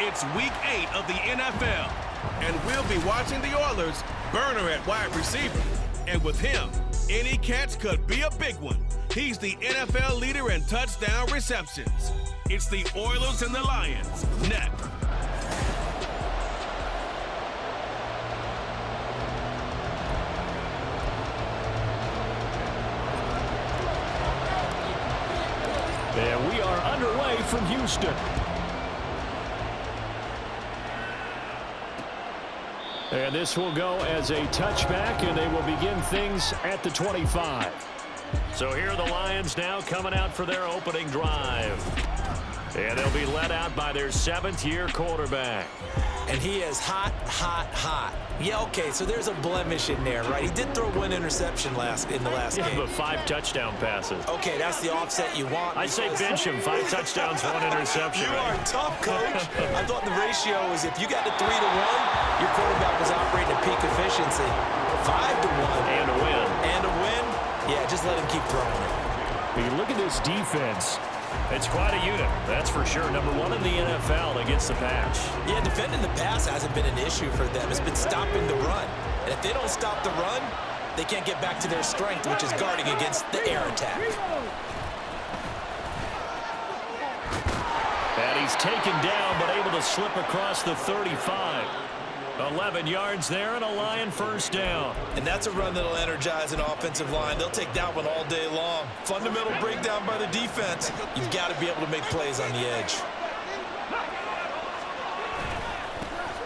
It's Week 8 of the NFL, and we'll be watching the Oilers burner at wide receiver. And with him, any catch could be a big one. He's the NFL leader in touchdown receptions. It's the Oilers and the Lions next. And we are underway from Houston. And this will go as a touchback, and they will begin things at the 25. So here are the Lions now coming out for their opening drive. And they'll be led out by their 7th-year quarterback. And he is hot, hot, hot. Yeah, okay, so there's a blemish in there, right? He did throw one interception in the last game. But 5 touchdown passes. Okay, that's the offset you want. I say bench him. 5 touchdowns, 1 interception. You are tough, coach. I thought the ratio was if you got to 3-1, your quarterback was operating at peak efficiency. 5-1. And a win. And a win? Yeah, just let him keep throwing it. When you look at this defense, it's quite a unit, that's for sure. Number 1 in the NFL against the pass. Yeah, defending the pass hasn't been an issue for them. It's been stopping the run. And if they don't stop the run, they can't get back to their strength, which is guarding against the air attack. And he's taken down, but able to slip across the 35. 11 yards there and a Lion first down. And that's a run that'll energize an offensive line. They'll take that one all day long. Fundamental breakdown by the defense. You've got to be able to make plays on the edge.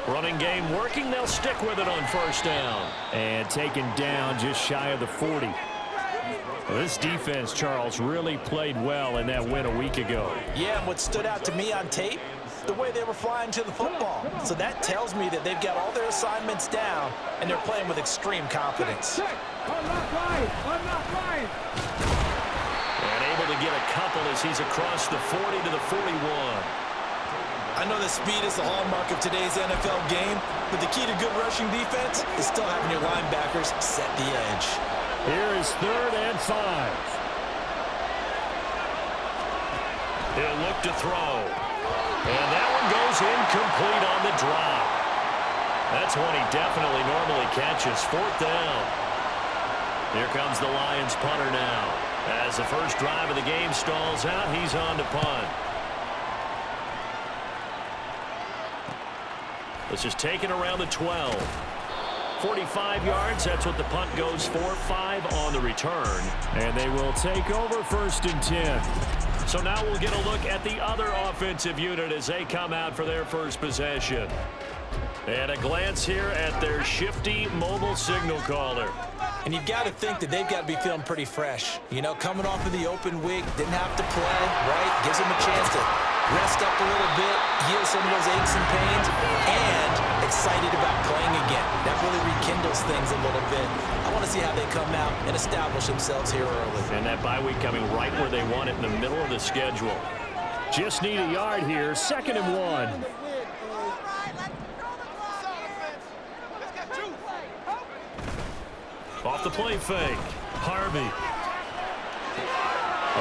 Running game working. They'll stick with it on first down. And taken down just shy of the 40. Well, this defense, Charles, really played well in that win a week ago. Yeah, and what stood out to me on tape, the way they were flying to the football. So that tells me that they've got all their assignments down, and they're playing with extreme confidence. And able to get a couple as he's across the 40 to the 41. I know that speed is the hallmark of today's NFL game, but the key to good rushing defense is still having your linebackers set the edge. Here is 3rd and 5. He'll look to throw. And that one goes incomplete on the drop. That's one he definitely normally catches. 4th down. Here comes the Lions punter now. As the first drive of the game stalls out, he's on to punt. This is taken around the 12. 45 yards, that's what the punt goes for. 5 on the return. And they will take over 1st and 10. So now we'll get a look at the other offensive unit as they come out for their first possession. And a glance here at their shifty mobile signal caller. And you've got to think that they've got to be feeling pretty fresh. You know, coming off of the open week, didn't have to play, right? Gives them a chance to rest up a little bit, heal some of those aches and pains, and excited about playing again. That really rekindles things a little bit. I want to see how they come out and establish themselves here early. And that bye week coming right where they want it, in the middle of the schedule. Just need a yard here, 2nd and 1. Off the play fake. Harvey.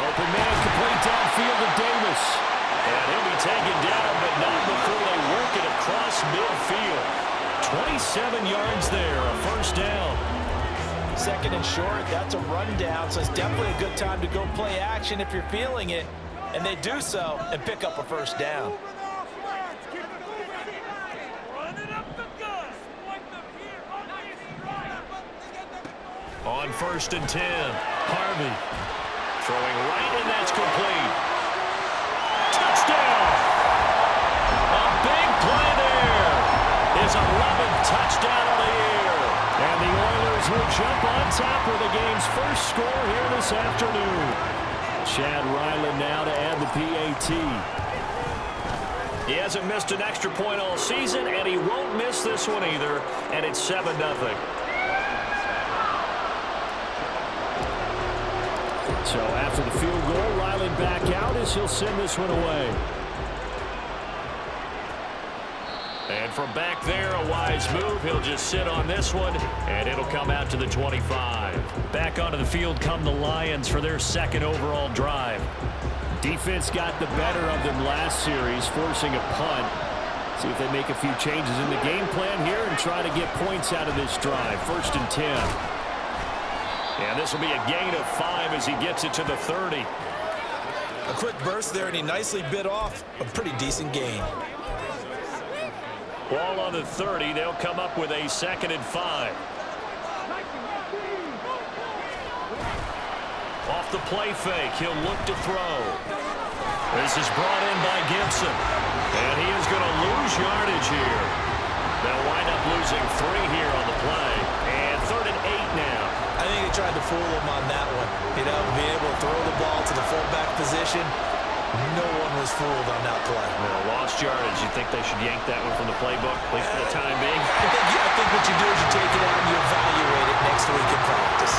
Open man complete downfield to Davis. And he'll be taken down, but not before they work it across midfield. 27 yards there, a first down. 2nd and short, that's a rundown, so it's definitely a good time to go play action if you're feeling it. And they do so and pick up a first down. On 1st and 10, Harvey throwing right, and that's complete. Touchdown! A big play there. His 11th touchdown of the year. And the Oilers will jump on top of the game's first score here this afternoon. Chad Ryland now to add the PAT. He hasn't missed an extra point all season, and he won't miss this one either, and it's 7-0. So after the field goal, Ryland back out as he'll send this one away. And from back there, a wise move. He'll just sit on this one, and it'll come out to the 25. Back onto the field come the Lions for their 2nd overall drive. Defense got the better of them last series, forcing a punt. See if they make a few changes in the game plan here and try to get points out of this drive. 1st and 10. And this will be a gain of 5 as he gets it to the 30. A quick burst there, and he nicely bit off a pretty decent gain. Ball on the 30. They'll come up with a 2nd and 5. Off the play fake, he'll look to throw. This is brought in by Gibson. And he is going to lose yardage here. They'll wind up losing 3 here on the play. And 3rd and 8 now. I think they tried to fool him on that one. You know, being able to throw the ball to the fullback position. No one was fooled on that play. Well, lost yardage. You think they should yank that one from the playbook, at least for the time being? I think what you do is you take it out and you evaluate it next week in practice.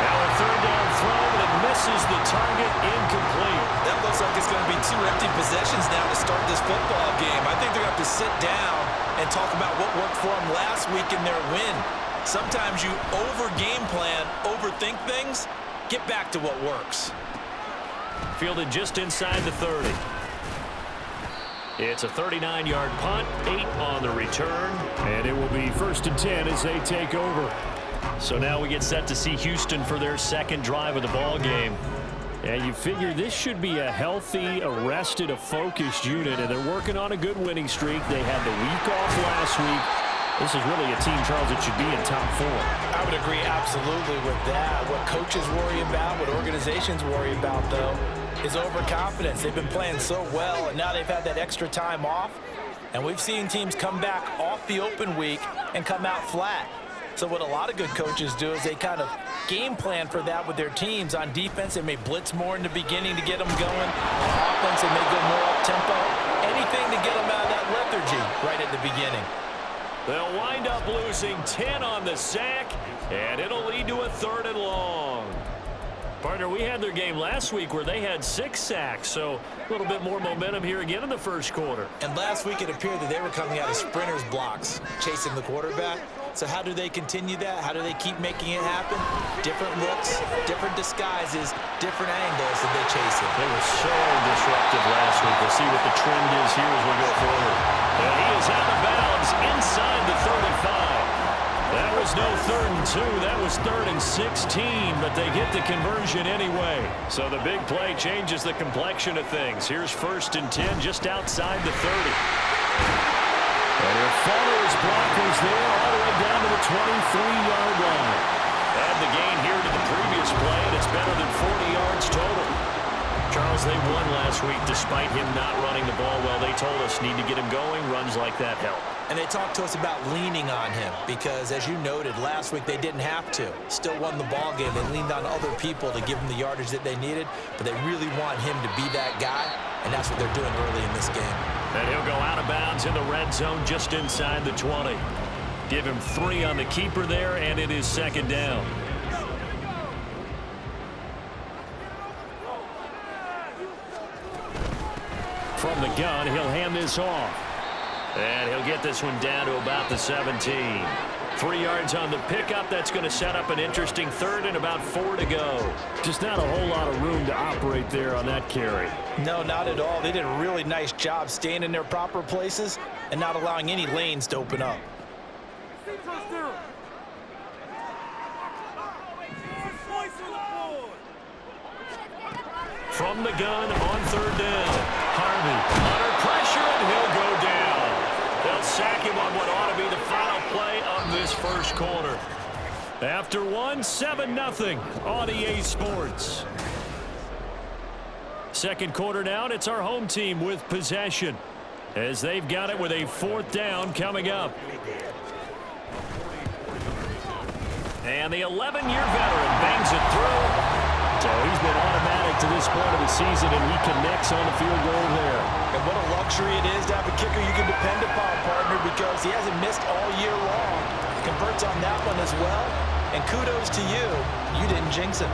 Now a 3rd down throw, but it misses the target, incomplete. That looks like it's going to be 2 empty possessions now to start this football game. I think they're going to have to sit down and talk about what worked for them last week in their win. Sometimes you over-game plan, overthink things, get back to what works. Fielded just inside the 30. It's a 39-yard punt, 8 on the return, and it will be 1st and 10 as they take over. So now we get set to see Houston for their 2nd drive of the ball game. And you figure this should be a healthy, arrested, a focused unit, and they're working on a good winning streak. They had the week off last week. This is really a team, Charles, that should be in top 4. I would agree absolutely with that. What coaches worry about, what organizations worry about, though, is overconfidence. They've been playing so well, and now they've had that extra time off. And we've seen teams come back off the open week and come out flat. So what a lot of good coaches do is they kind of game plan for that with their teams. On defense, they may blitz more in the beginning to get them going. On offense, they may go more up-tempo. Anything to get them out of that lethargy right at the beginning. They'll wind up losing 10 on the sack, and it'll lead to a 3rd and long. Partner, we had their game last week where they had 6 sacks, so a little bit more momentum here again in the 1st quarter. And last week it appeared that they were coming out of sprinters blocks, chasing the quarterback. So how do they continue that? How do they keep making it happen? Different looks, different disguises, different angles that they chase it. They were so disruptive last week. We'll see what the trend is here as we go forward. And he is out of bounds inside the 35. That was no 3rd and 2. That was 3rd and 16, but they get the conversion anyway. So the big play changes the complexion of things. Here's 1st and 10 just outside the 30. And he'll follow his blockers there all the way down to the 23-yard line. Add the gain here to the previous play, and it's better than 40 yards total. Charles, they won last week despite him not running the ball well. They told us need to get him going. Runs like that help. And they talked to us about leaning on him because, as you noted, last week they didn't have to. Still won the ball game. They leaned on other people to give them the yardage that they needed, but they really want him to be that guy, and that's what they're doing early in this game. And he'll go out of bounds in the red zone just inside the 20. Give him 3 on the keeper there, and it is 2nd down. From the gun, he'll hand this off. And he'll get this one down to about the 17. 3 yards on the pickup. That's going to set up an interesting 3rd and about 4 to go. Just not a whole lot of room to operate there on that carry. No, not at all. They did a really nice job staying in their proper places and not allowing any lanes to open up. From the gun on 3rd down. Harvey under pressure, and he'll go down. They'll sack him on what ought to be the final play of this 1st quarter. After 7-0 on EA Sports. 2nd quarter now, and it's our home team with possession as they've got it with a 4th down coming up. And the 11-year veteran bangs it through. So he's been automatic to this point of the season, and he connects on the field goal there. And what a luxury it is to have a kicker you can depend upon, partner, because he hasn't missed all year long. Converts on that one as well. And kudos to you. You didn't jinx him.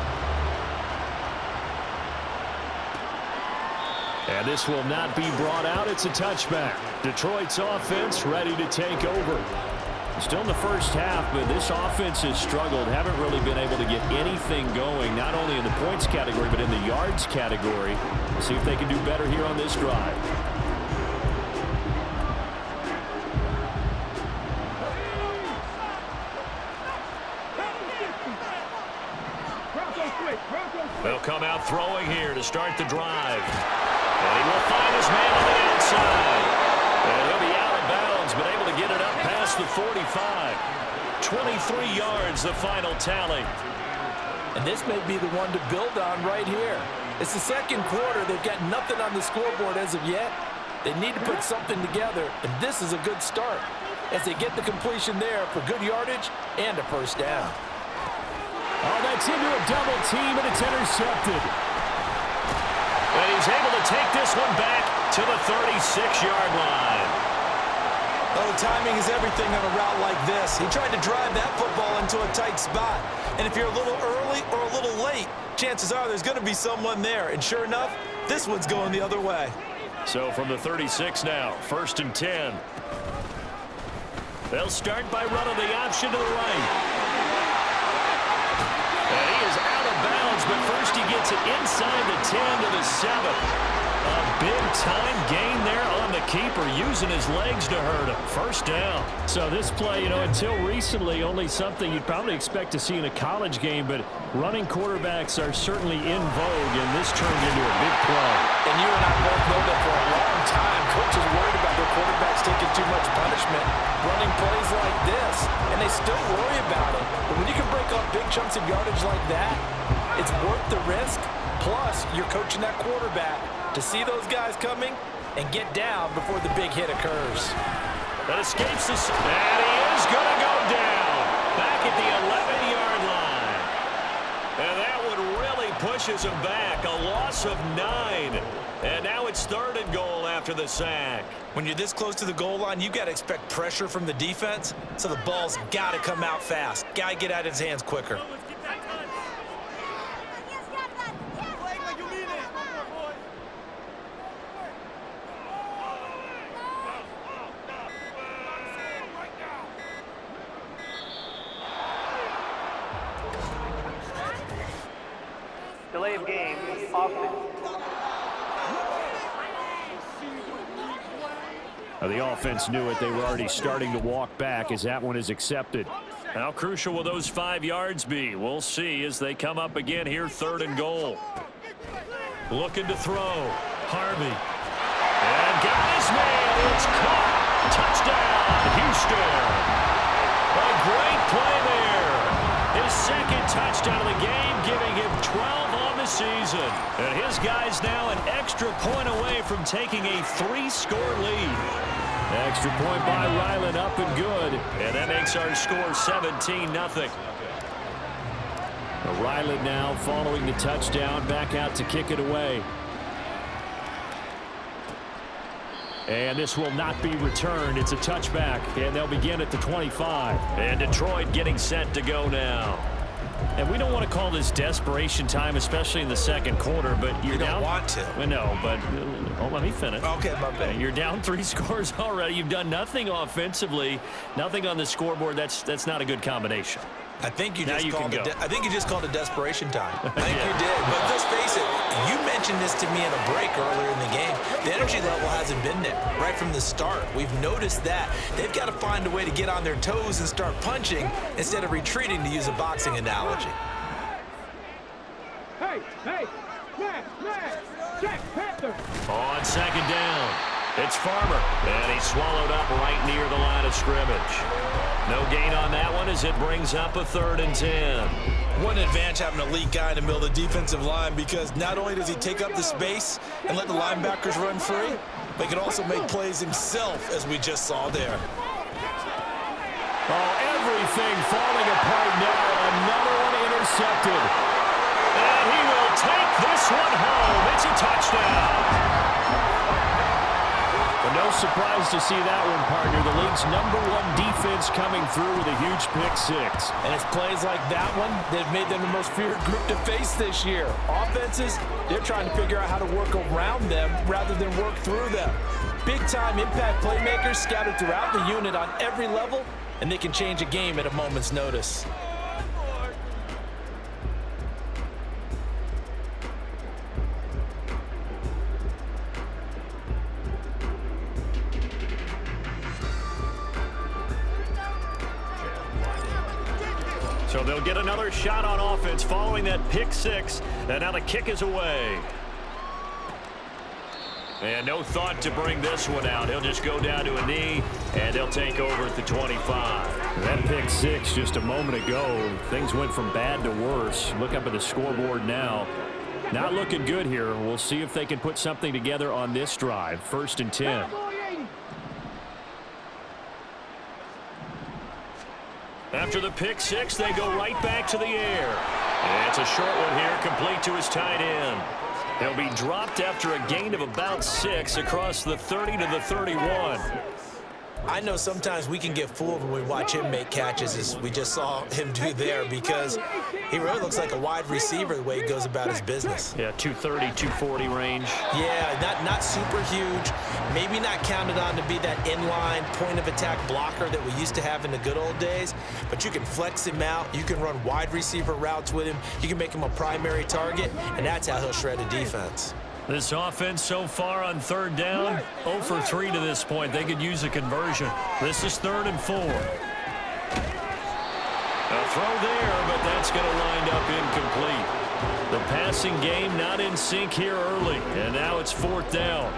And this will not be brought out. It's a touchback. Detroit's offense ready to take over. Still in the 1st half, but this offense has struggled. Haven't really been able to get anything going, not only in the points category, but in the yards category. See if they can do better here on this drive. throwing here to start the drive. And he will find his man on the outside. And he'll be out of bounds, but able to get it up past the 45. 23 yards, the final tally. And this may be the one to build on right here. It's the second quarter. They've got nothing on the scoreboard as of yet. They need to put something together, and this is a good start as they get the completion there for good yardage and a first down. Oh, that's into a double team, and it's intercepted. And he's able to take this one back to the 36-yard line. Oh, timing is everything on a route like this. He tried to drive that football into a tight spot. And if you're a little early or a little late, chances are there's going to be someone there. And sure enough, this one's going the other way. So from the 36 now, 1st and 10. They'll start by running the option to the right. And he is out of bounds, but first he gets it inside the 10 to the 7. A big-time gain there on the keeper, using his legs to hurt him. First down. So this play, until recently, only something you'd probably expect to see in a college game, but running quarterbacks are certainly in vogue, and this turned into a big play. And you and I both know that for a long time, coaches worried about their quarterbacks taking too much punishment, running plays like this, and they still worry about it. But when you can break up big chunks of yardage like that, it's worth the risk. Plus, you're coaching that quarterback to see those guys coming and get down before the big hit occurs. That escapes this, and he is going to go down back at the 11-yard line. And that one really pushes him back. A loss of 9. And now it's 3rd and goal after the sack. When you're this close to the goal line, you got to expect pressure from the defense, so the ball's got to come out fast. Got to get out of his hands quicker. Delay of game, offense. The offense knew it. They were already starting to walk back as that one is accepted. How crucial will those 5 yards be? We'll see as they come up again here, 3rd and goal. Looking to throw. Harvey. And got his man. It's caught. Touchdown, Houston. A great play there. His 2nd touchdown of the game, giving him 12 on the season. And his guy's now an extra point away from taking a 3-score lead. Extra point by Ryland, up and good. And that makes our score 17-0. Ryland now following the touchdown, back out to kick it away. And this will not be returned. It's a touchback, and they'll begin at the 25. And Detroit getting set to go now. And we don't want to call this desperation time, especially in the second quarter, but you're down. You don't want to. Well, no, but let me finish. Okay, my bad. You're down 3 scores already. You've done nothing offensively, nothing on the scoreboard. That's not a good combination. I think you Now just you called can it. go. I think you just called it desperation time. I think Yeah. you did. But let's face it. You mentioned this to me in a break earlier in the game. The energy level hasn't been there right from the start. We've noticed that they've got to find a way to get on their toes and start punching instead of retreating, to use a boxing analogy. Hey, Jack Panther. On 2nd down, it's Farmer. And he's swallowed up right near the line of scrimmage. No gain on that one as it brings up a 3rd and 10. What an advantage having an elite guy in the middle of the defensive line, because not only does he take up the space and let the linebackers run free, but he can also make plays himself, as we just saw there. Oh, everything falling apart now. Another one intercepted. And he will take this one home. It's a touchdown. But no surprise to see that one, partner. The league's #1 defense coming through with a huge pick-6. And it's plays like that one that have made them the most feared group to face this year. Offenses, they're trying to figure out how to work around them rather than work through them. Big-time impact playmakers scattered throughout the unit on every level, and they can change a game at a moment's notice. So they'll get another shot on offense following that pick six. And now the kick is away. And no thought to bring this one out. He'll just go down to a knee, and they'll take over at the 25. That pick six just a moment ago. Things went from bad to worse. Look up at the scoreboard now. Not looking good here. We'll see if they can put something together on this drive. 1st and 10. After the pick six, they go right back to the air. And it's a short one here, complete to his tight end. He'll be dropped after a gain of about 6 across the 30 to the 31. I know sometimes we can get fooled when we watch him make catches, as we just saw him do there, because he really looks like a wide receiver the way he goes about his business. Yeah, 230, 240 range. Yeah, not super huge. Maybe not counted on to be that inline point-of-attack blocker that we used to have in the good old days, but you can flex him out. You can run wide receiver routes with him. You can make him a primary target, and that's how he'll shred a defense. This offense so far on 3rd down, 0 for 3 to this point. They could use a conversion. This is 3rd and 4. A throw there, but that's going to wind up incomplete. The passing game not in sync here early, and now it's 4th down.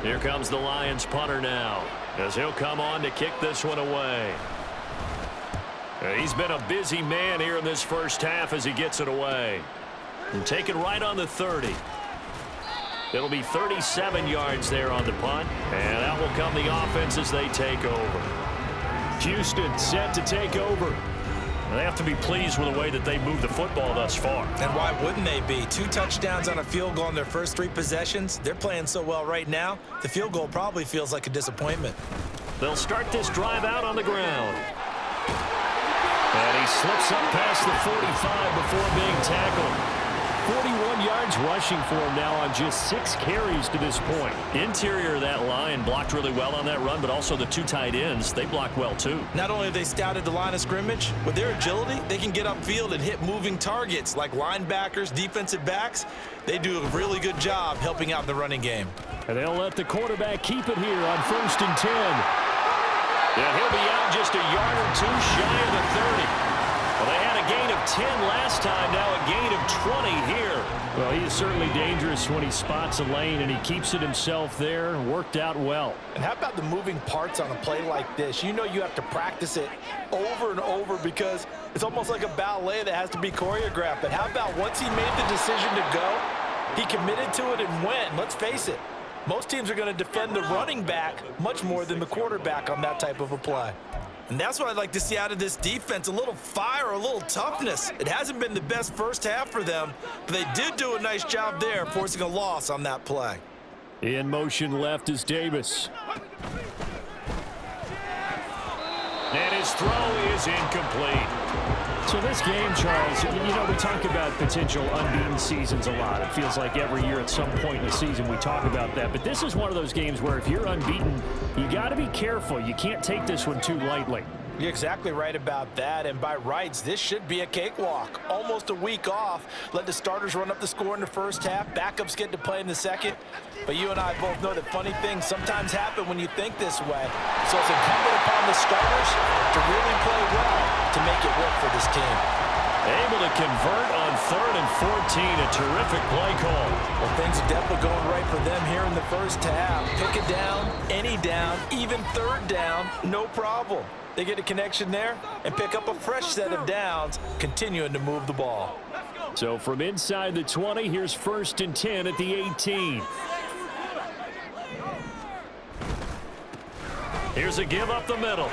Here comes the Lions punter now, as he'll come on to kick this one away. He's been a busy man here in this first half as he gets it away. And taken right on the 30. It'll be 37 yards there on the punt, and out will come the offense as they take over. Houston set to take over. They have to be pleased with the way that they moved the football thus far. And why wouldn't they be? 2 touchdowns on a field goal in their first 3 possessions. They're playing so well right now, the field goal probably feels like a disappointment. They'll start this drive out on the ground. And he slips up past the 45 before being tackled. 41 yards rushing for him now on just 6 carries to this point. Interior of that line blocked really well on that run, but also the 2 tight ends, they blocked well too. Not only have they scouted the line of scrimmage, with their agility, they can get upfield and hit moving targets like linebackers, defensive backs. They do a really good job helping out the running game. And they'll let the quarterback keep it here on 1st and 10. Yeah, he'll be out just a yard or 2 shy of the 30. Well, they had a gain of 10 last time, now a gain of 20 here. Well, he is certainly dangerous when he spots a lane, and he keeps it himself there. Worked out well. And how about the moving parts on a play like this? You know you have to practice it over and over because it's almost like a ballet that has to be choreographed. But how about once he made the decision to go, he committed to it and went. Let's face it, most teams are going to defend the running back much more than the quarterback on that type of a play. And that's what I'd like to see out of this defense, a little fire, a little toughness. It hasn't been the best first half for them, but they did do a nice job there, forcing a loss on that play. In motion left is Davis. And his throw is incomplete. So this game, Charles, you know, we talk about potential unbeaten seasons a lot. It feels like every year at some point in the season we talk about that. But this is one of those games where if you're unbeaten, you got to be careful. You can't take this one too lightly. You're exactly right about that, and by rights, this should be a cakewalk. Almost a week off. Let the starters run up the score in the first half. Backups get to play in the second. But you and I both know that funny things sometimes happen when you think this way. So it's incumbent upon the starters to really play well to make it work for this team. Able to convert on 3rd and 14. A terrific play call. Well, things are definitely going right for them here in the first half. Pick a down, any down, even 3rd down, no problem. They get a connection there and pick up a fresh set of downs, continuing to move the ball. So from inside the 20, here's 1st and 10 at the 18. Here's a give up the middle.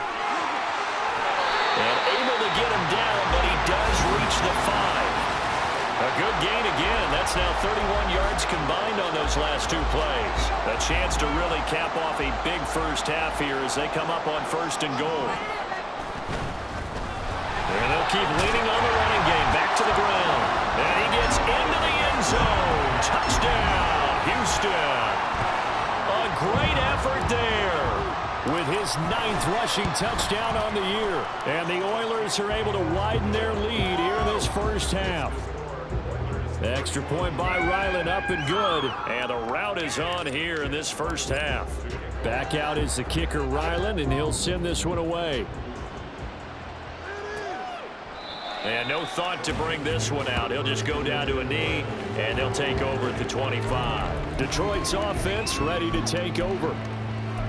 And able to get him down, but he does reach the 5. A good gain again. That's now 31 yards combined on those last 2 plays. A chance to really cap off a big first half here as they come up on 1st and goal. And they'll keep leaning on the running game. Back to the ground. And he gets into the end zone. Touchdown, Houston. A great effort there. With his 9th rushing touchdown on the year. And the Oilers are able to widen their lead here in this first half. Extra point by Ryland, up and good. And the route is on here in this first half. Back out is the kicker, Ryland, and he'll send this one away. And no thought to bring this one out. He'll just go down to a knee, and they'll take over at the 25. Detroit's offense ready to take over.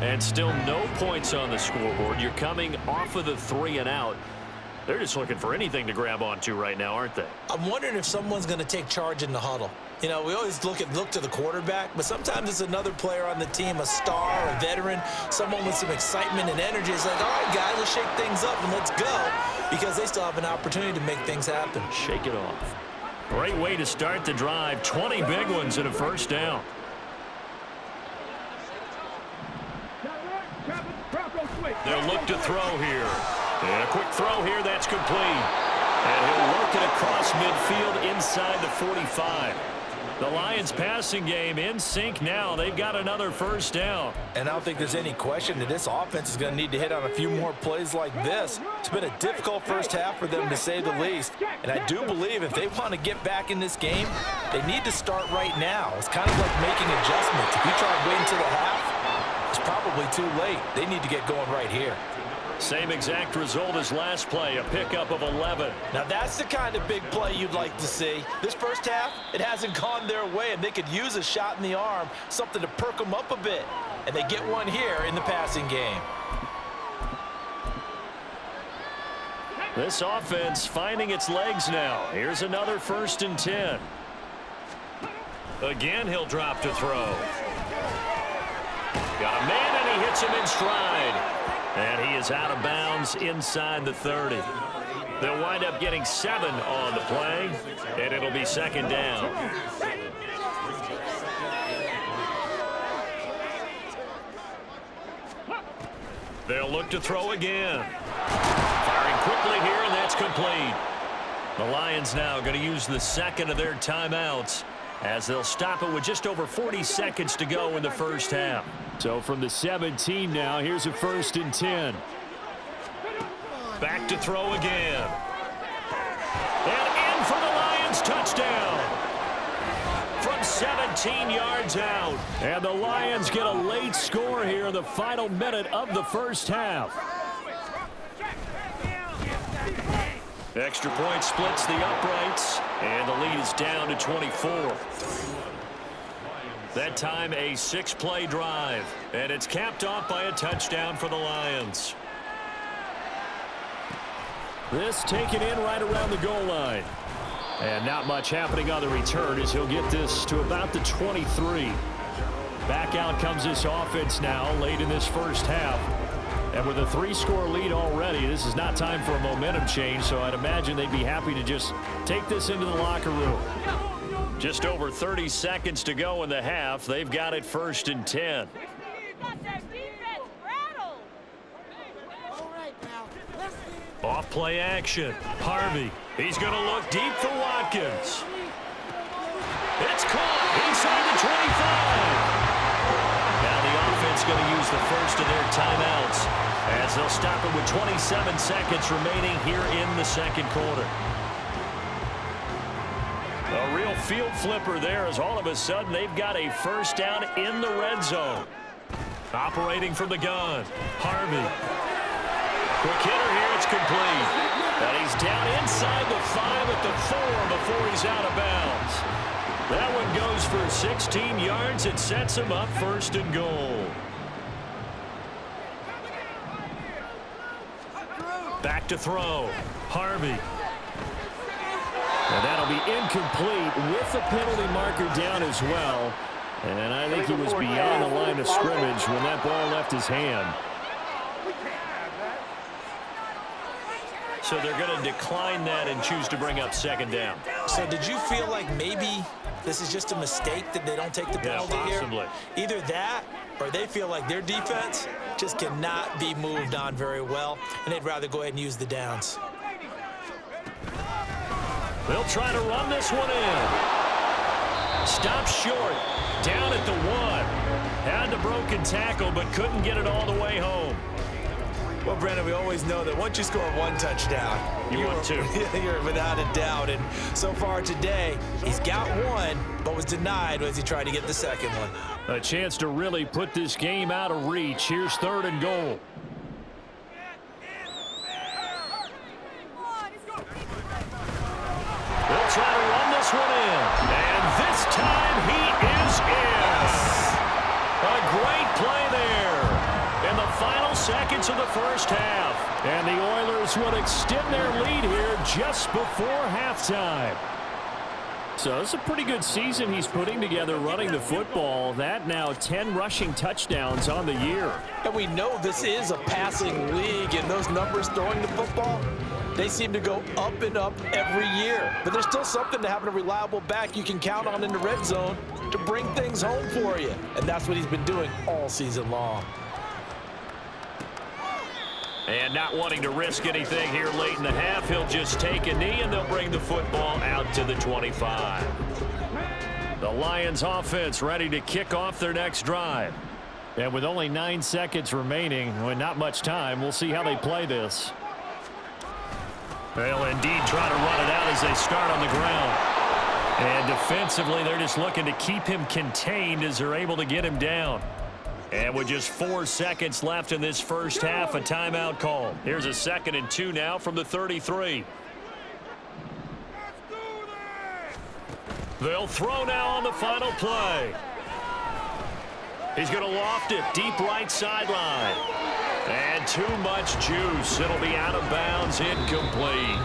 And still no points on the scoreboard. You're coming off of the 3 and out. They're just looking for anything to grab onto right now, aren't they? I'm wondering if someone's going to take charge in the huddle. You know, we always look to the quarterback, but sometimes it's another player on the team, a star, a veteran, someone with some excitement and energy. It's like, all right, guys, let's shake things up and let's go, because they still have an opportunity to make things happen. Shake it off. Great way to start the drive. 20 big ones and a first down. They'll look to throw here. And a quick throw here, that's complete. And he'll work it across midfield inside the 45. The Lions passing game in sync now. They've got another first down. And I don't think there's any question that this offense is going to need to hit on a few more plays like this. It's been a difficult first half for them, to say the least. And I do believe if they want to get back in this game, they need to start right now. It's kind of like making adjustments. If you try to wait until the half, it's probably too late. They need to get going right here. Same exact result as last play, a pickup of 11. Now that's the kind of big play you'd like to see. This first half, it hasn't gone their way, and they could use a shot in the arm, something to perk them up a bit. And they get one here in the passing game. This offense finding its legs now. Here's another 1st and 10. Again, he'll drop to throw. Got a man, and he hits him in stride. And he is out of bounds inside the 30. They'll wind up getting 7 on the play, and it'll be 2nd down. They'll look to throw again. Firing quickly here, and that's complete. The Lions now going to use the 2nd of their timeouts, as they'll stop it with just over 40 seconds to go in the first half. So from the 17 now, here's a 1st and 10. Back to throw again. And in for the Lions, touchdown. From 17 yards out. And the Lions get a late score here in the final minute of the first half. Extra point splits the uprights, and the lead is down to 24. That time a 6-play drive, and it's capped off by a touchdown for the Lions. This taken in right around the goal line. And not much happening on the return as he'll get this to about the 23. Back out comes this offense now late in this first half. And with a 3-score lead already, this is not time for a momentum change, so I'd imagine they'd be happy to just take this into the locker room. Just over 30 seconds to go in the half. They've got it 1st and 10. Off play action. Harvey. He's going to look deep for Watkins. It's caught inside the 25. Now the offense going to use the 1st of their timeouts, as they'll stop it with 27 seconds remaining here in the 2nd quarter. A real field flipper there, as all of a sudden they've got a first down in the red zone. Operating from the gun, Harvey. Quick hitter here, it's complete. And he's down inside the 5 at the 4 before he's out of bounds. That one goes for 16 yards. It sets him up 1st and goal. Back to throw, Harvey. And that'll be incomplete with the penalty marker down as well. And I think he was beyond the line of scrimmage when that ball left his hand. So they're going to decline that and choose to bring up 2nd down. So did you feel like maybe this is just a mistake that they don't take the penalty possibly here? Either that, or they feel like their defense just cannot be moved on very well, and they'd rather go ahead and use the downs. They'll try to run this one in. Stop short. Down at the 1. Had the broken tackle, but couldn't get it all the way home. Well, Brandon, we always know that once you score 1 touchdown, you want 2. You're without a doubt. And so far today, he's got 1, but was denied as he tried to get the 2nd one. A chance to really put this game out of reach. Here's 3rd and goal. play there in the final seconds of the first half. And the Oilers will extend their lead here just before halftime. So it's a pretty good season he's putting together running the football. That now 10 rushing touchdowns on the year. And we know this is a passing league, and those numbers throwing the football, they seem to go up and up every year. But there's still something to having a reliable back you can count on in the red zone to bring things home for you. And that's what he's been doing all season long. And not wanting to risk anything here late in the half, he'll just take a knee, and they'll bring the football out to the 25. The Lions offense ready to kick off their next drive. And with only 9 seconds remaining, with not much time, we'll see how they play this. They'll indeed try to run it out as they start on the ground. And defensively, they're just looking to keep him contained as they're able to get him down. And with just 4 seconds left in this first half, a timeout call. Here's a 2nd and 2 now from the 33. They'll throw now on the final play. He's going to loft it deep right sideline. And too much juice. It'll be out of bounds, incomplete.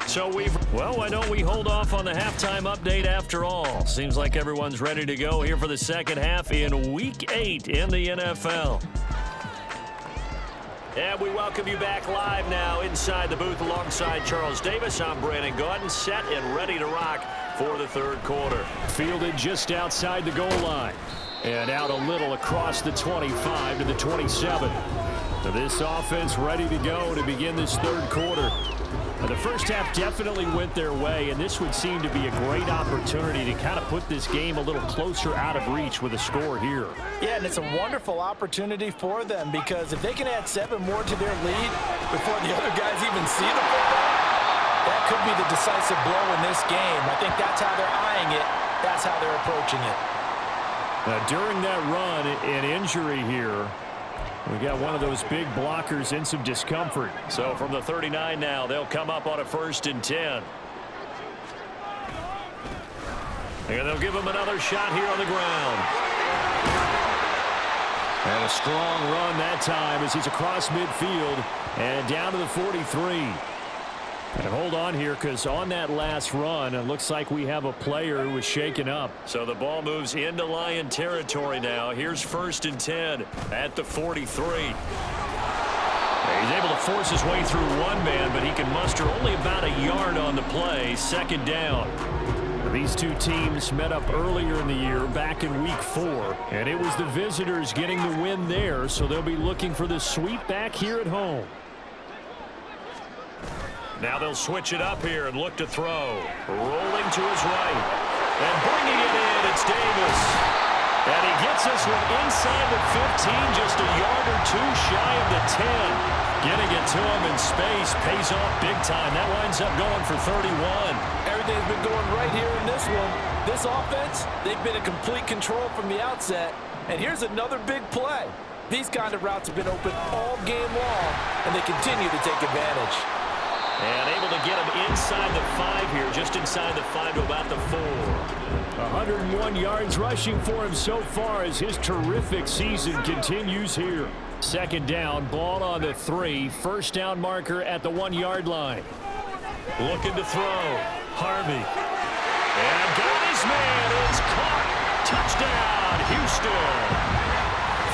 So why don't we hold off on the halftime update after all? Seems like everyone's ready to go here for the second half in Week 8 in the NFL. And we welcome you back live now inside the booth alongside Charles Davis. I'm Brandon Gaudin, set and ready to rock for the third quarter. Fielded just outside the goal line. And out a little across the 25 to the 27. So this offense ready to go to begin this third quarter. The first half definitely went their way, and this would seem to be a great opportunity to kind of put this game a little closer out of reach with a score here. Yeah, and it's a wonderful opportunity for them, because if they can add 7 more to their lead before the other guys even see the football, that could be the decisive blow in this game. I think that's how they're eyeing it. That's how they're approaching it. Now, during that run, an injury here. We got one of those big blockers in some discomfort. So from the 39 now, they'll come up on a 1st and 10. And they'll give him another shot here on the ground. And a strong run that time as he's across midfield and down to the 43. And hold on here, because on that last run, it looks like we have a player who was shaken up. So the ball moves into Lion territory now. Here's 1st and 10 at the 43. He's able to force his way through one man, but he can muster only about a yard on the play. 2nd down. These two teams met up earlier in the year, back in Week 4, and it was the visitors getting the win there, so they'll be looking for the sweep back here at home. Now they'll switch it up here and look to throw. Rolling to his right. And bringing it in, it's Davis. And he gets this one inside the 15, just a yard or 2 shy of the 10. Getting it to him in space pays off big time. That winds up going for 31. Everything's been going right here in this one. This offense, they've been in complete control from the outset. And here's another big play. These kind of routes have been open all game long, and they continue to take advantage. And able to get him inside the 5 here, just inside the 5 to about the 4. 101 yards rushing for him so far as his terrific season continues here. 2nd down, ball on the 3. 1st down marker at the 1-yard line. Looking to throw. Harvey. And got his man. It's caught. Touchdown, Houston.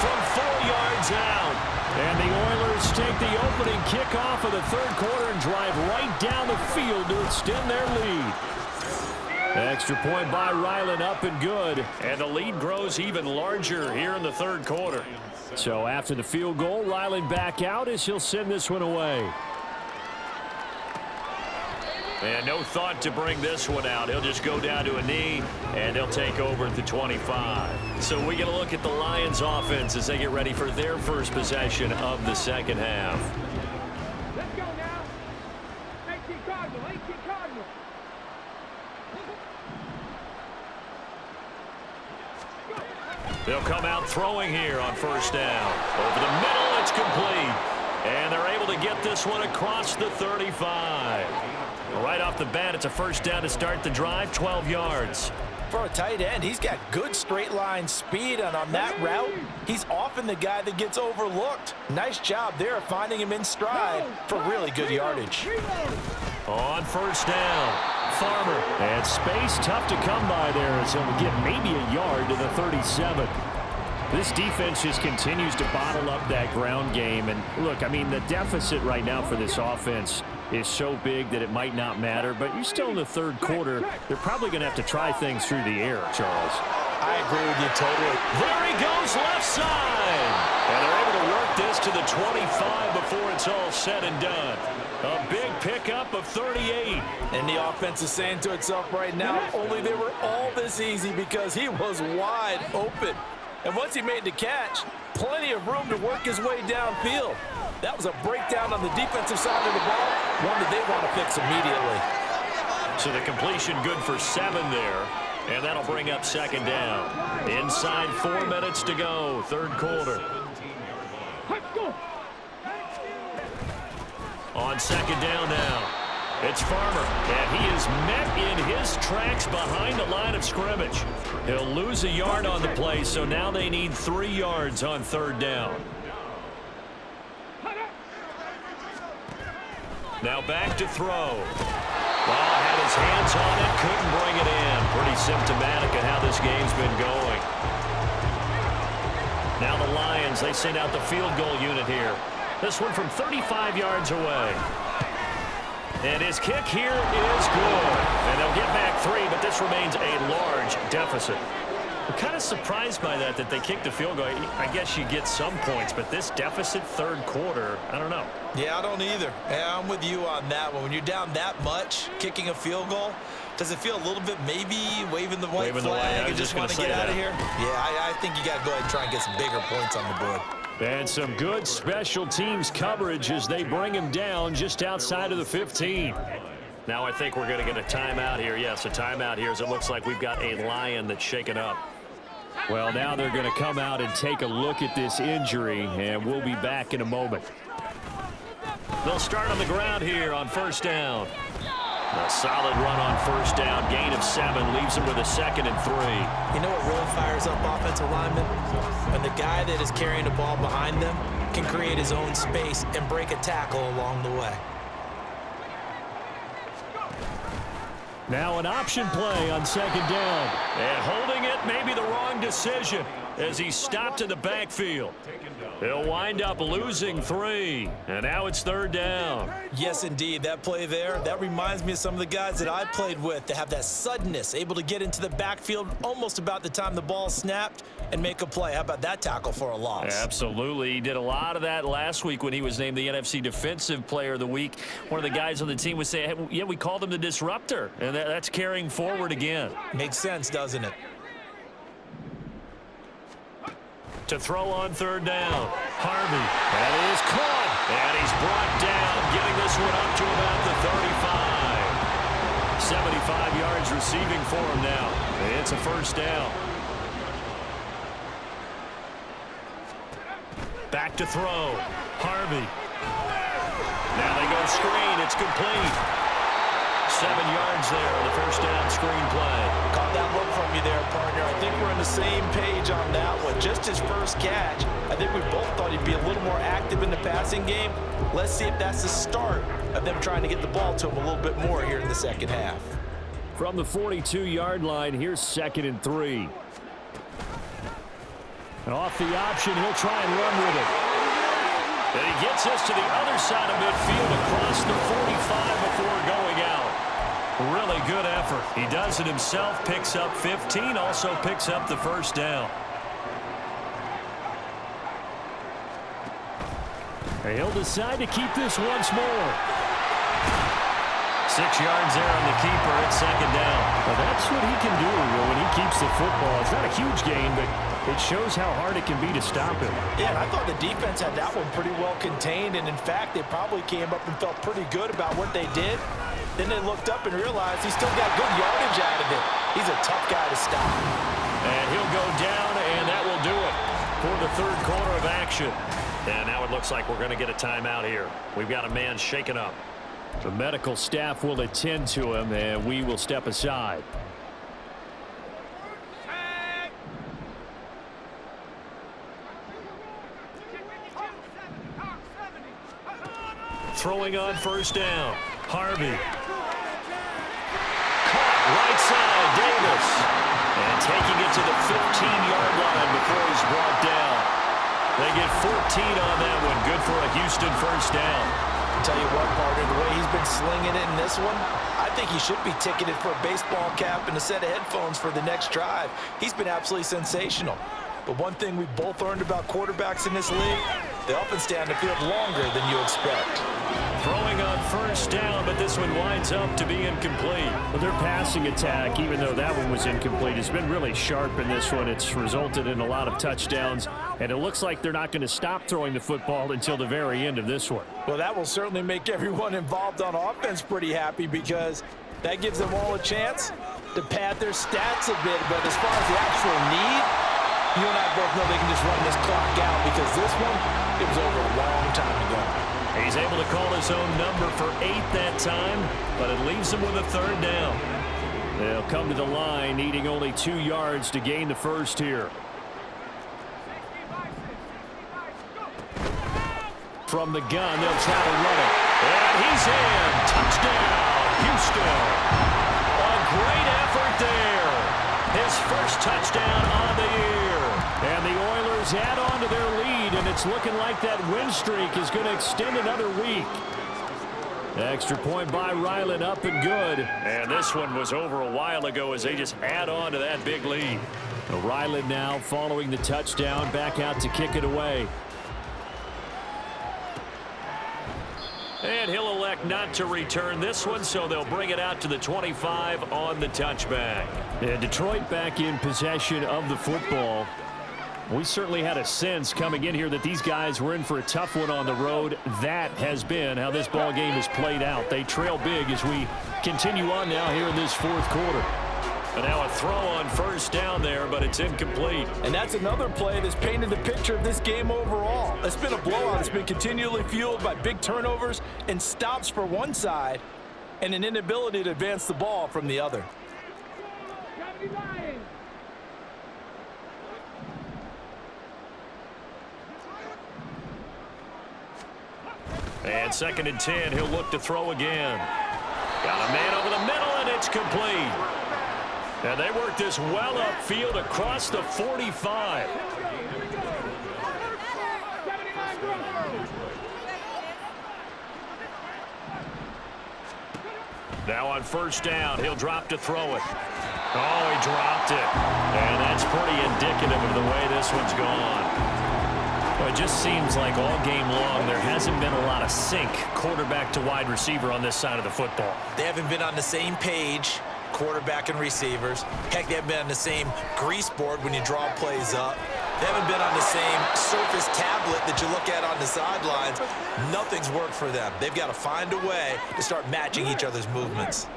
From 4 yards out. And the Oilers take the opening kickoff of the third quarter and drive right down the field to extend their lead. Extra point by Ryland, up and good. And the lead grows even larger here in the third quarter. So after the field goal, Ryland back out as he'll send this one away. And no thought to bring this one out. He'll just go down to a knee, and they'll take over at the 25. So we get a look at the Lions offense as they get ready for their first possession of the second half. Let's go now. 18 Cardinal, 18 Cardinal. They'll come out throwing here on 1st down. Over the middle, it's complete. And they're able to get this one across the 35. Right off the bat, it's a 1st down to start the drive, 12 yards. For a tight end, he's got good straight line speed, and on that route, he's often the guy that gets overlooked. Nice job there of finding him in stride for really good yardage. On first down, Farmer. And space tough to come by there as he'll get maybe a yard to the 37. This defense just continues to bottle up that ground game. And look, I mean, the deficit right now for this offense is so big that it might not matter. But you're still in the third quarter. They're probably going to have to try things through the air, Charles. I agree with you totally. There he goes left side. And they're able to work this to the 25 before it's all said and done. A big pickup of 38. And the offense is saying to itself right now, only they were all this easy because he was wide open. And once he made the catch, plenty of room to work his way downfield. That was a breakdown on the defensive side of the ball, one that they want to fix immediately. So the completion good for 7 there, and that'll bring up second down. Inside 4 minutes to go, third quarter. On second down now, it's Farmer, and he is met in his tracks behind the line of scrimmage. He'll lose a yard on the play, so now they need 3 yards on third down. Now back to throw. Ball had his hands on it, couldn't bring it in. Pretty symptomatic of how this game's been going. Now the Lions, they send out the field goal unit here. This one from 35 yards away. And his kick here is good. And they'll get back 3, but this remains a large deficit. I'm kind of surprised by that they kicked the field goal. I guess you get some points, but this deficit third quarter, I don't know. Yeah, I don't either. Yeah, I'm with you on that one. When you're down that much, kicking a field goal, does it feel a little bit maybe waving the white flag and just want to get out of here? Yeah, I think you got to go ahead and try and get some bigger points on the board. And some good special teams coverage as they bring him down just outside of the 15. Now I think we're going to get a timeout here. Yes, a timeout here as it looks like we've got a Lion that's shaken up. Well, now they're going to come out and take a look at this injury, and we'll be back in a moment. They'll start on the ground here on first down. A solid run on first down, gain of 7, leaves them with a 2nd and 3. You know what really fires up offensive linemen? When the guy that is carrying the ball behind them can create his own space and break a tackle along the way. Now an option play on second down. And holding it may be the wrong decision as he stopped in the backfield. He'll wind up losing 3. And now it's third down. Yes, indeed. That play there, that reminds me of some of the guys that I played with that have that suddenness, able to get into the backfield almost about the time the ball snapped and make a play. How about that tackle for a loss? Absolutely. He did a lot of that last week when he was named the NFC Defensive Player of the Week. One of the guys on the team would say, hey, yeah, we called him the disruptor. And that's carrying forward again. Makes sense, doesn't it? To throw on third down. Harvey. That is caught. And he's brought down, getting this one up to about the 35. 75 yards receiving for him now. It's a first down. Back to throw. Harvey. Now they go screen. It's complete. 7 yards there on the first down screen play. Caught that look from you there, partner. I think we're on the same page on that one. Just his first catch. I think we both thought he'd be a little more active in the passing game. Let's see if that's the start of them trying to get the ball to him a little bit more here in the second half. From the 42-yard line, here's 2nd and 3. And off the option, he'll try and run with it. And he gets us to the other side of midfield across the 45 before going out. Really good effort. He does it himself, picks up 15, also picks up the first down. And he'll decide to keep this once more. 6 yards there on the keeper at second down. Well, that's what he can do when he keeps the football. It's not a huge gain, but it shows how hard it can be to stop him. Yeah, and I thought the defense had that one pretty well contained, and in fact, they probably came up and felt pretty good about what they did. Then they looked up and realized he still got good yardage out of it. He's a tough guy to stop. And he'll go down, and that will do it for the third quarter of action. And now it looks like we're going to get a timeout here. We've got a man shaken up. The medical staff will attend to him, and we will step aside. throwing on first down. Harvey. Caught right side, Davis. And taking it to the 15-yard line before he's brought down. They get 14 on that one. Good for a Houston first down. I'll tell you what, partner, the way he's been slinging it in this one, I think he should be ticketed for a baseball cap and a set of headphones for the next drive. He's been absolutely sensational. But one thing we both learned about quarterbacks in this league, they often stay on the field longer than you expect. Throwing on first down, but this one winds up to be incomplete. Well, their passing attack, even though that one was incomplete, has been really sharp in this one. It's resulted in a lot of touchdowns, and it looks like they're not going to stop throwing the football until the very end of this one. Well, that will certainly make everyone involved on offense pretty happy because that gives them all a chance to pad their stats a bit. But as far as the actual need, you and I both know they can just run this clock out because this one, it was over a long time ago. He's able to call his own number for 8 that time, but it leaves him with a third down. They'll come to the line, needing only 2 yards to gain the first here. From the gun, they'll try to run it. And he's in. Touchdown, Houston. A great effort there. His first touchdown on the year. And the Oilers add on to their lead, and it's looking like that win streak is going to extend another week. Extra point by Ryland, up and good. And this one was over a while ago as they just add on to that big lead. Ryland now following the touchdown, back out to kick it away. And he'll elect not to return this one, so they'll bring it out to the 25 on the touchback. And Detroit back in possession of the football. We certainly had a sense coming in here that these guys were in for a tough one on the road. That has been how this ball game has played out. They trail big as we continue on now here in this fourth quarter. And now a throw on first down there, but it's incomplete. And that's another play that's painted the picture of this game overall. It's been a blowout. It's been continually fueled by big turnovers and stops for one side and an inability to advance the ball from the other. And 2nd and 10, he'll look to throw again. Got a man over the middle, and it's complete. And they work this well upfield across the 45. Now on first down, he'll drop to throw it. Oh, he dropped it. And that's pretty indicative of the way this one's gone. Well, it just seems like all game long there hasn't been a lot of sync quarterback to wide receiver on this side of the football. They haven't been on the same page, quarterback and receivers. Heck, they haven't been on the same grease board when you draw plays up. They haven't been on the same Surface tablet that you look at on the sidelines. Nothing's worked for them. They've got to find a way to start matching each other's movements.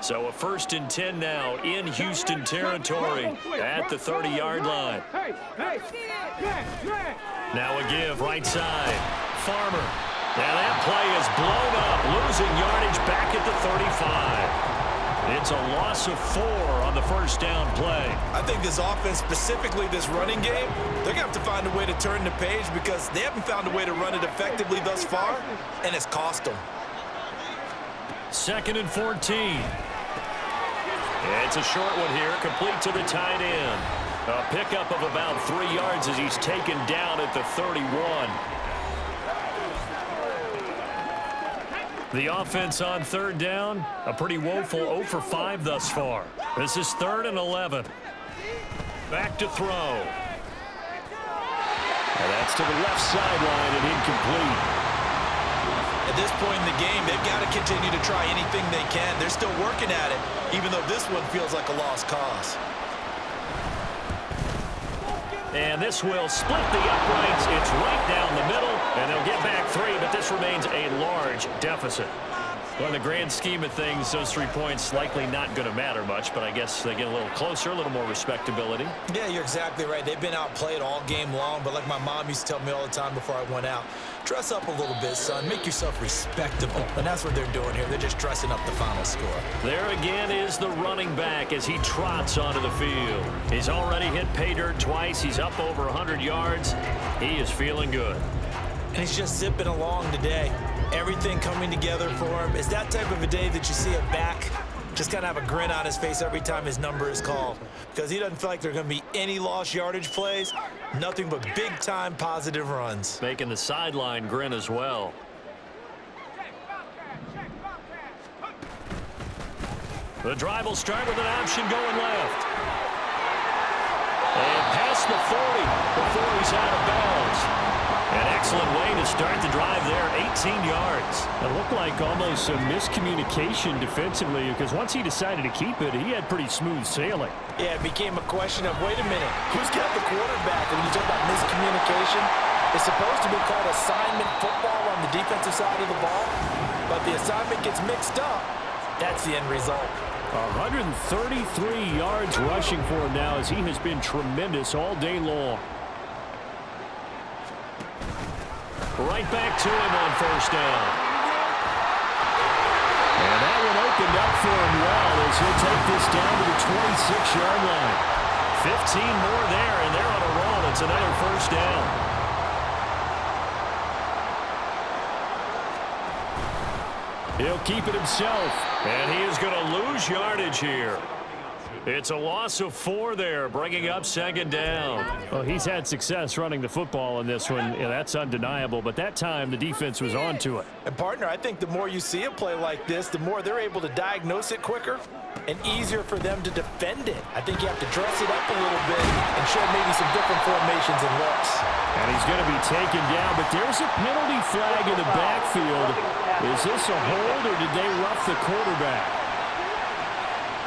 So a 1st and 10 now in Houston territory at the 30-yard line. Now a give right side. Farmer. Now that play is blown up, losing yardage back at the 35. It's a loss of 4 on the first down play. I think this offense, specifically this running game, they're going to have to find a way to turn the page because they haven't found a way to run it effectively thus far, and it's cost them. 2nd and 14. It's a short one here, complete to the tight end. A pickup of about 3 yards as he's taken down at the 31. The offense on 3rd down, a pretty woeful 0 for 5 thus far. This is 3rd and 11. Back to throw. And that's to the left sideline and incomplete. At this point in the game, they've got to continue to try anything they can. They're still working at it, even though this one feels like a lost cause. And this will split the uprights. It's right down the middle, and they'll get back 3, but this remains a large deficit. Well, in the grand scheme of things, those 3 points likely not going to matter much, but I guess they get a little closer, a little more respectability. Yeah, you're exactly right. They've been outplayed all game long, but like my mom used to tell me all the time before I went out, dress up a little bit, son. Make yourself respectable. And that's what they're doing here. They're just dressing up the final score. There again is the running back as he trots onto the field. He's already hit pay dirt twice. He's up over 100 yards. He is feeling good. And he's just zipping along today. Everything coming together for him. It's that type of a day that you see a back just kind of have a grin on his face every time his number is called, because he doesn't feel like there are going to be any lost yardage plays, nothing but big-time positive runs. Making the sideline grin as well. The drive will start with an option going left. And past the 40 before he's out of bounds. An excellent way to start the drive there, 18 yards. It looked like almost a miscommunication defensively, because once he decided to keep it, he had pretty smooth sailing. Yeah, it became a question of, wait a minute, who's got the quarterback? And when you talk about miscommunication, it's supposed to be called assignment football on the defensive side of the ball, but the assignment gets mixed up. That's the end result. 133 yards rushing for him now, as he has been tremendous all day long. Right back to him on first down. And that one opened up for him well, as he'll take this down to the 26-yard line. 15 more there, and they're on a roll. It's another first down. He'll keep it himself. And he is going to lose yardage here. It's a loss of 4 there, bringing up second down. Well, he's had success running the football in this one. Yeah, that's undeniable. But that time, the defense was on to it. And, partner, I think the more you see a play like this, the more they're able to diagnose it quicker and easier for them to defend it. I think you have to dress it up a little bit and show maybe some different formations and looks. And he's going to be taken down, but there's a penalty flag in the backfield. Is this a hold, or did they rough the quarterback?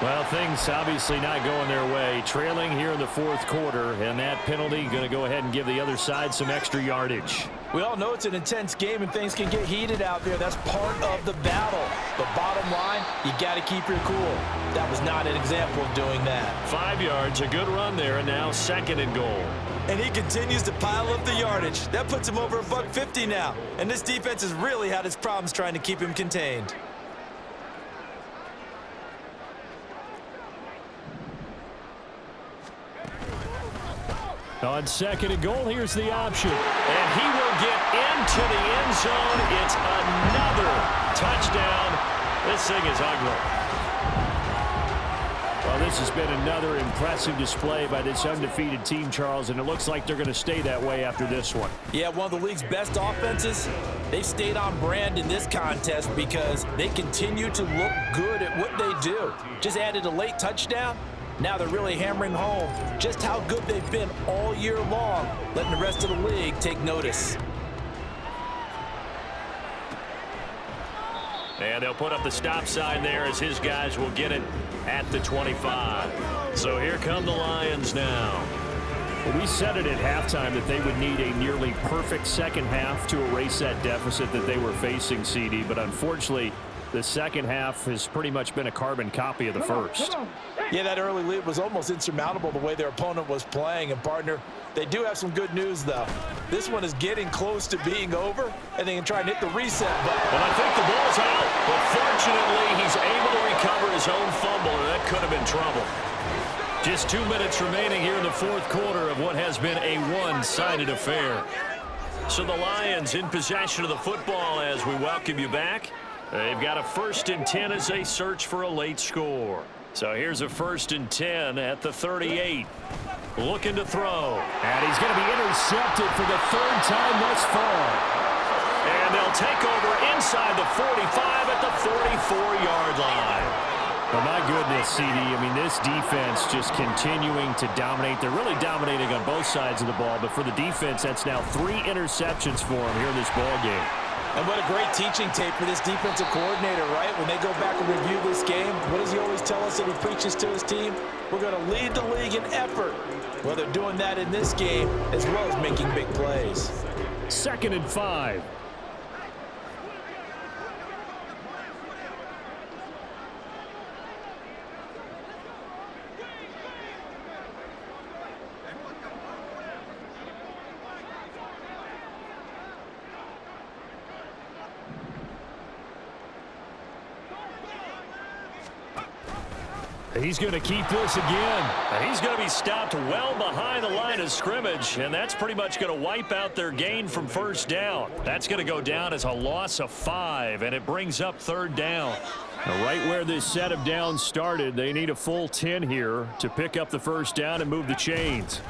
Well, things obviously not going their way. Trailing here in the fourth quarter, and that penalty going to go ahead and give the other side some extra yardage. We all know it's an intense game and things can get heated out there. That's part of the battle. But bottom line, you got to keep your cool. That was not an example of doing that. 5 yards, a good run there, and now second and goal. And he continues to pile up the yardage. That puts him over $150 now. And this defense has really had its problems trying to keep him contained. On second and goal, here's the option. And he will get into the end zone. It's another touchdown. This thing is ugly. Well, this has been another impressive display by this undefeated team, Charles, and it looks like they're going to stay that way after this one. Yeah, one of the league's best offenses. They've stayed on brand in this contest because they continue to look good at what they do. Just added a late touchdown. Now they're really hammering home just how good they've been all year long, letting the rest of the league take notice. And they'll put up the stop sign there as his guys will get it at the 25. So here come the Lions now. Well, we said it at halftime that they would need a nearly perfect second half to erase that deficit that they were facing, CD, but unfortunately, the second half has pretty much been a carbon copy of the first. Yeah, that early lead was almost insurmountable the way their opponent was playing. And, partner, they do have some good news, though. This one is getting close to being over, and they can try and hit the reset button. Well, I think the ball's out, but fortunately he's able to recover his own fumble, and that could have been trouble. Just 2 minutes remaining here in the fourth quarter of what has been a one-sided affair. So the Lions in possession of the football as we welcome you back. They've got a 1st and 10 as they search for a late score. So here's a 1st and 10 at the 38. Looking to throw. And he's going to be intercepted for the 3rd time thus far. And they'll take over inside the 45 at the 44-yard line. Well, my goodness, CD, I mean, this defense just continuing to dominate. They're really dominating on both sides of the ball, but for the defense, that's now 3 interceptions for them here in this ball game. And what a great teaching tape for this defensive coordinator, right? When they go back and review this game, what does he always tell us that he preaches to his team? We're going to lead the league in effort. Well, they're doing that in this game as well as making big plays. 2nd and 5. He's going to keep this again. He's going to be stopped well behind the line of scrimmage, and that's pretty much going to wipe out their gain from first down. That's going to go down as a loss of 5, and it brings up third down. Now, right where this set of downs started, they need a full 10 here to pick up the first down and move the chains.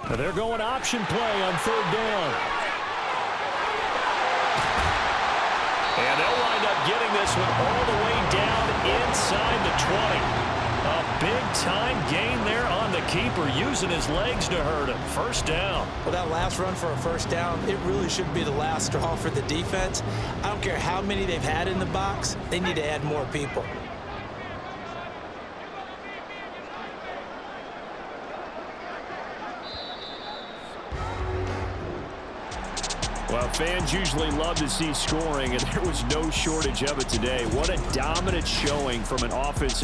Now, they're going option play on third down. And they'll wind up getting this one all the way down inside the 20. A big-time gain there on the keeper, using his legs to hurt him. First down. Well, that last run for a first down, it really should be the last straw for the defense. I don't care how many they've had in the box. They need to add more people. Well, fans usually love to see scoring, and there was no shortage of it today. What a dominant showing from an offense that